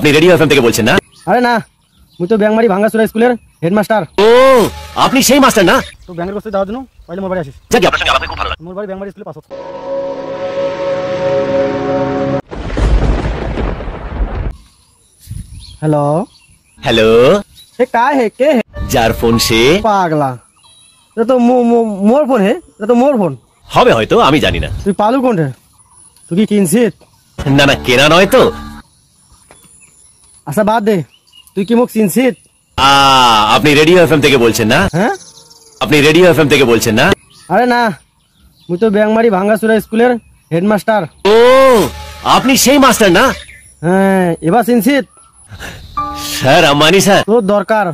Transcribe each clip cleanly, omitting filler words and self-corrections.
আপনি radio FM থেকে বলছেন না? আরে না, মুই তো ব্যাংমারি ভাঙ্গাচুরা স্কুলের হেডমাস্টার। ও, আপনি সেই মাস্টার না? তো ব্যাংকের কাছে যাওয়ার জন্য পাইলে মোর বাড়ি আসিস। যাক, আপনার সঙ্গে আলাপ করে খুব ভালো লাগলো। মোর বাড়ি ব্যাংমারি স্কুলে পাশে। हेलो हेलो, ये काय है के है? যার ফোন সে? पागला, ये तो मोर फोन है, ये तो मोर फोन। হবে হয়তো, আমি জানি না। তুই পালু কোনটা? তুই কি কিনছিস? না না, কেনা নয় তো। আচ্ছা বাদ দে, তুই কি মুখ চিনছিস? আপনি রেডিও এফএম থেকে বলছেন না? হ্যাঁ, আপনি রেডিও এফএম থেকে বলছেন না? আরে না, মুই তো ব্যাংমারি ভাঙ্গাচুরা স্কুলের হেডমাস্টার। ও, আপনি সেই মাস্টার না? হ্যাঁ, এবার চিনছিস? Sir Ambani sir. তোর দরকার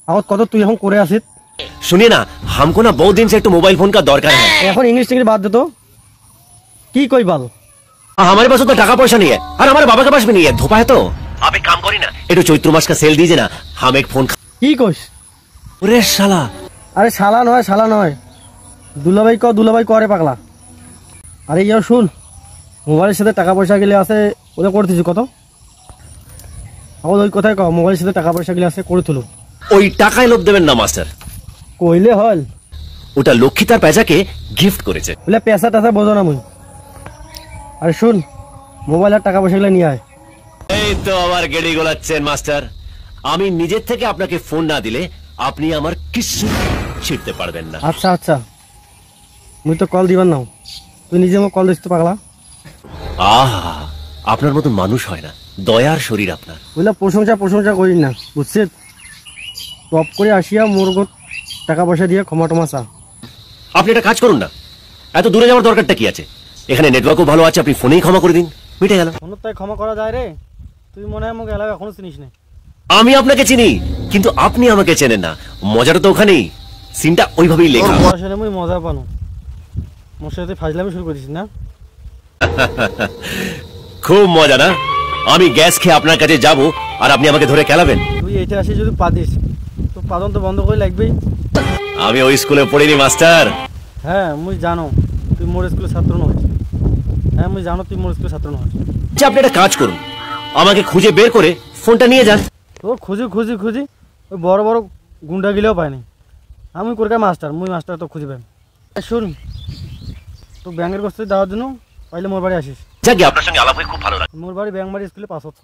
আগত কত তুই এখন করে আসিস? सुनिए ना, हमको ना बहुत दिन से एक तो मोबाइल फोन का दरकार है। এখন ইংলিশ টিংলিশ বাদ দে তো, কি কই বল? हमारे पास तो टाका पैसा नहीं है और हमारे बाबा के पास भी नहीं है। धोपा है तो आप एक काम करिए ना, एक चैत्र मास का सेल दीजिए ना, हम एक फोन। কি কইস? अरे শালা, আরে শালা নয়, দুলাভাই দুলাভাই করে পাগলা। আরে ইয়া শুন, মোবাইলের সাথে টাকা পয়সা গেলে আছে ওটা করে দিছি কত? আমার ওই কথাই কও, মোবাইলের সাথে টাকা পয়সা গেলে আছে করে তুলো। ওই টাকায় লোভ দেবেন না মাস্টার। কইলে হল, ওটা লক্ষ্মী তার পেঁচাকে গিফট করেছে। বলে পেশা টেশা বোঝো না মুই। আরে শুন, মোবাইল আর টাকা পয়সা গেলে নিয়ে আয়। এই তো আবার গেড়ি গোলাচ্ছেন মাস্টার। আমি নিজের থেকে আপনাকে ফোন না দিলে আপনি আমার কিছু ছিড়তে পারবেন না। আচ্ছা, মুই তো কল দিবার নাও, তুই নিজে মোক কল দিস তো পাগলা। আহা, আপনার মতো মানুষ হয় না, দয়ার শরীর আপনার। বুঝলা, প্রশংসা করি না, বুঝছিস? টপ করে আসিয়া মোর গো টাকা পয়সা দিয়ে ক্ষমা টমা চা। আপনি একটা কাজ করুন না, এত দূরে যাওয়ার দরকারটা কি আছে? এখানে নেটওয়ার্কও ভালো আছে, আপনি ফোনেই ক্ষমা করে দিন, মিটে গেল। ফোন তাই ক্ষমা করা যায় রে? তুই মনে হয় মোক এলাকা এখনো চিনিস না। আমি আপনাকে চিনি, কিন্তু আপনি আমাকে চেনেন না। মজাটা তো ওখানেই, সিনটা ওইভাবেই লেখা। বয়সে মুই মজা পানো, মোর সাথে ফাজলামি শুরু করিস না? খুব মজা না? আমি গ্যাস খেয়ে আপনার কাছে যাব আর আপনি আমাকে ধরে খেলাবেন? তুই এইটা আসি যদি পাদিস তো পাদন তো বন্ধ করে লাগবেই। আমি ওই স্কুলে পড়িনি মাস্টার। হ্যাঁ মুই জানো তুই মোর স্কুলের ছাত্র নয়। হ্যাঁ মুই জানো তুই মোর স্কুলের ছাত্র নয়। আচ্ছা, আপনি একটা কাজ করুন, আমাকে খুঁজে বের করে ফোনটা নিয়ে যান। তোর খুঁজি ওই বড় বড় গুন্ডা গিলেও পায়নি। আমি কোরকার মাস্টার, মুই মাস্টার তো খুঁজি পাই। শুন, তো ব্যাংকের কাছে দেওয়ার জন্য পাইলে মোর বাড়ি আসিস। যাক, আপনার সঙ্গে আলাপ হয়ে খুব ভালো লাগে। মোর বাড়ি ব্যাংমারি স্কুলে পাশত।